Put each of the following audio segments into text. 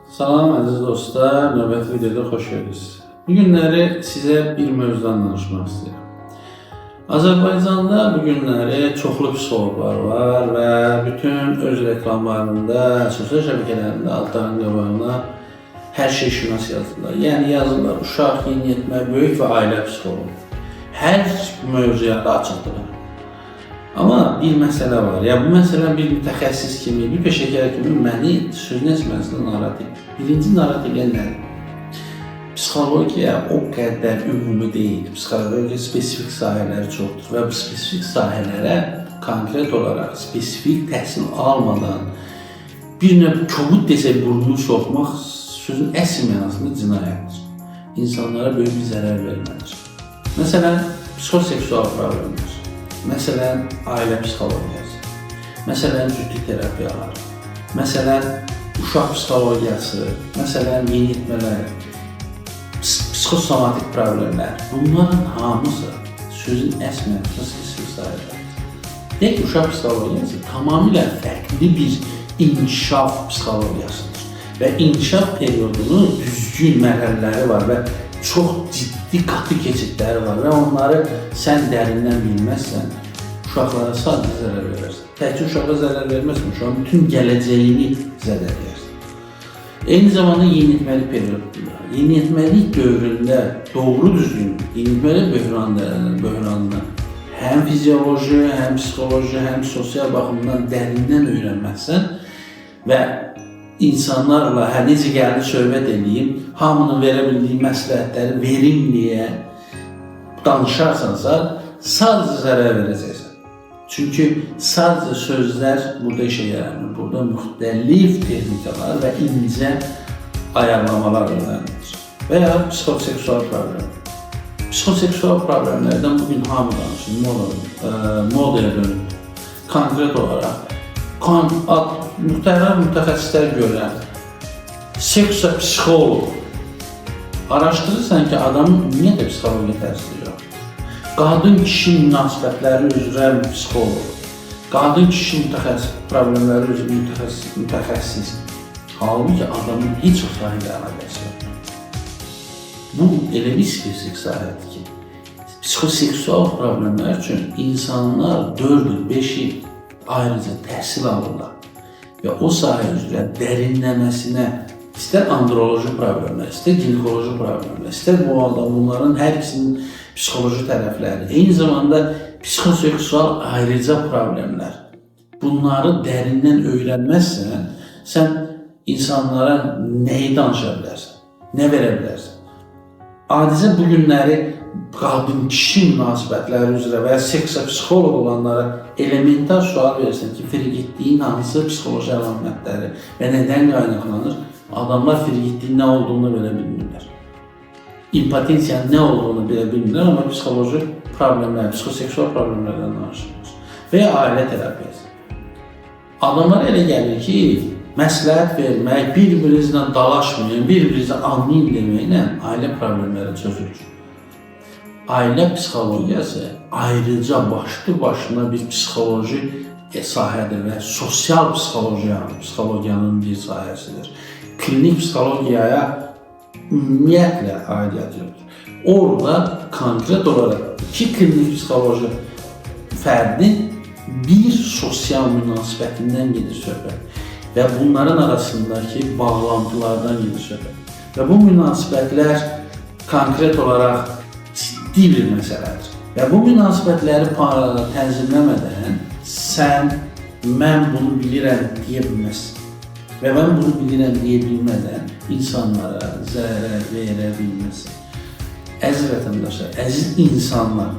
Salam əziz dostlar, növbəti videoda xoş gəldiniz. Bu günləri sizə bir mövzudan danışmaq istəyirəm. Azərbaycanda bu günləri çoxlu psixologlar var və bütün öz reklamlarında, sosial şəbəkələrində altların qabağına hər şey şünas yazırlar. Yəni yazırlar uşaq, yeniyetmə, böyük və ailə psixologu. Hər mövzuya da açıqdır. Amma bir məsələ var. Ya bu məsələ bir mütəxəssis kimi, bir peşəkar kimi məni sözün əsməsində narahat edir. Birinci narahat edən nədir? Psixologiya o qədər ümumi deyil. Psixologiya spesifik sahələri çoxdur və bu spesifik sahələrə konkret olaraq spesifik təhsil almadan bir növ kobud desək burnunu soxmaq sözün əsl mənasında cinayətdir. İnsanlara böyük bir zərər verməlidir. Məsələn, psixoseksual problemlər. Məsələn, ailə psixologiyası, məsələn, cütlük terapiyaları, məsələn, uşaq psixologiyası, məsələn, yeniyetmələr, psixosomatik problemlər. Bunların hamısı sözün əsl mənasında spesifik sahələrdir. Deyək ki, uşaq psixologiyası tamamilə fərqli bir inkişaf psixologiyasıdır və inkişaf periodunun düzgün mərhələləri var və çox ciddi qatı keçidləri var və onları sən dərindən bilməzsən, uşaqlara sadəcə zərər verərsən. Təkcə uşağa zərər verməzsən, uşağın bütün gələcəyini zədələyərsən. Eyni zamanda yeniyetməli perioddur. Yeniyetməlik dövründə doğru düzgün yeniyetməli böhranını həm fizioloji, həm psixoloji, həm sosial baxımdan dərindən öyrənməzsən və insanlarla necə gəldi söhbət edeyim, hamının verə bildiyi məsləhətləri verimliyə danışarsansa, sadəcə zərər verəcəksən. Çünki sadəcə sözlər burada işə yaramır. Burada müxtəlif texnikalar və incə ayarlamalar öyrənilir. Və ya psixoseksual problem. Psixoseksual problemlərdən bugün hamı danışır, modaya dönüb. Konkret olaraq, mütəxəssislər görən seksa psixoloq araşdırırsan ki, adamın ümumiyyətlə psixologiya təhsili yoxdur. Qadın-kişi münasibətləri üzrə psixoloq, qadın-kişi problemləri üzrə mütəxəssis. Halbuki adamın heç o sahəyə əlaqəsi yoxdur. Bu elə bir spesifik sahədir ki, psixoseksual problemlər üçün insanlar 4 il, 5 il ayrıca təhsil alırlar və o sahə üzrə dərinləməsinə istər androloji problemlər, istər ginekoloji problemlər, istər bu halda bunların hər ikisinin psixoloji tərəfləri, eyni zamanda psixoseksual ayrıca problemlər. Bunları dərindən öyrənməzsən, sən insanlara nəyi danışa bilərsən, nə verə bilərsən? Adicə bu günləri qadın-kişi münasibətləri üzrə və ya seksa psixoloq olanlara elementar sual verirsən ki, firgitliyin hansı psixoloji əlamətləri və nədən qaynaqlanır? Adamlar firgitliyin nə olduğunu belə bilmirlər. İmpotensiyanın nə olduğunu belə bilmirlər, amma psixoloji problemlər, psixoseksual problemlərdən danışırlar. Və ya ailə terapiyası. Adamlar elə gəlir ki, məsləhət vermək, bir-birinizlə dalaşmayın, bir-birinizə anlayın deməklə ailə problemləri çözülür. Ailə psixologiyası ayrıca başlı başına bir psixoloji sahədir və sosial psixologiyanın bir sahəsidir. Klinik psixologiyaya ümumiyyətlə aidiyyat yoxdur. Orada konkret olaraq iki klinik psixoloji fərdin bir sosial münasibətindən gedir söhbət və bunların arasındakı bağlantılardan gedir söhbət. Və bu münasibətlər konkret olaraq ciddi bir məsələdir. Və bu münasibətləri tənzimləmədən sən, mən bunu bilirəm deyə bilməzsən. Və mən bunu bilirəm deyə bilmədən insanlara zərər verə bilməzsən. Əziz vətəndaşlar, əziz insanlar,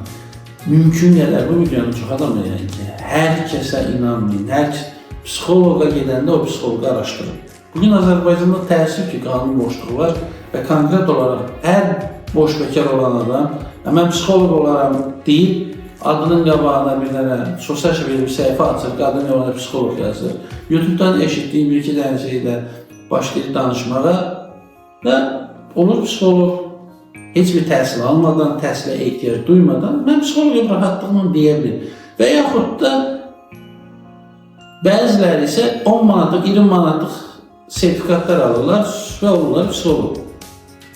mümkün qədər bu videonu çox adam deyən ki, hər kəsə inanmayın, hər psixoloqa gedəndə o psixoloqu araşdırın. Bugün Azərbaycanda təəssüf ki, qanun boşluğu var və konkret olaraq hər boş bekar olan adam, mən psixoloq olaram deyib, adının qabağına bir dənə sosial şəbəkədə bir səhifə açır, qadın yolunda psixoloq yazır. YouTube'dan eşitdiyim bir-iki dənə şeylə başlayır danışmağa və olur psixoloq. Heç bir təhsil almadan, təhsilə ehtiyac duymadan, mən psixoloqa rahatlıqla deyə bilir. Və yaxud da bəziləri isə 10 manatlıq, 20 manatlıq sertifikatlar alırlar və olurlar psixoloq.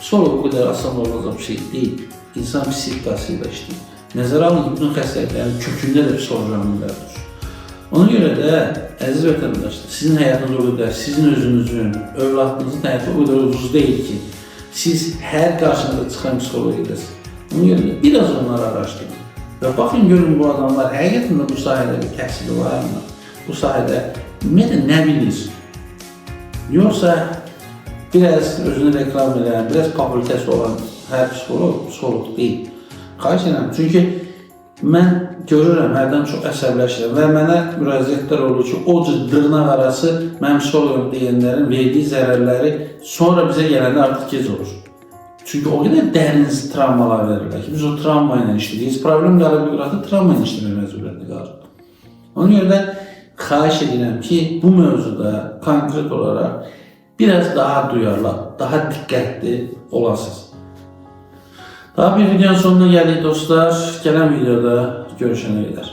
Psixoloq bu qədər asan olacaq bir şey deyil. İnsan psixikası ilə işləyir. Nəzərə alın ki, bütün xəstəliklərin kökündə də psixoloji. Ona görə də, əziz vətəndaşlar, sizin həyatınız o qədər, sizin özünüzün, övladınızın həyatı o qədər ucuz deyil ki, siz hər qarşınıza çıxan psixoloq edəsiniz. Ona görə də biraz onları araşdırın. Və baxın, görün bu adamlar həqiqətən də bu sahədə bir təhsili var mı? Bu sahədə ümumiyyətlə nə bilir? Yoxsa biraz özünü reklam edən, biraz populitəsi olan hər psixoloq deyil. Xahiş edirəm, çünki mən görürəm, hərdən çox əsəbləşirəm və mənə müraciətlər olur ki, o cür dırnaq arası mənim psixoloqum deyənlərin verdiyi zərərləri sonra bizə gələndə artıq gec olur. Çünki o qədər dərin travmalar verirlər ki, biz o travma ilə işləyirik. Problem qalıb bir travma ilə işləmək məcburiyyətində qalır. Ona görə də xahiş edirəm ki, bu mövzuda konkret olaraq biraz daha duyarlı, daha diqqətli olasınız. Daha bir videonun sonuna gəldik dostlar. Gələn videoda görüşənə qədər.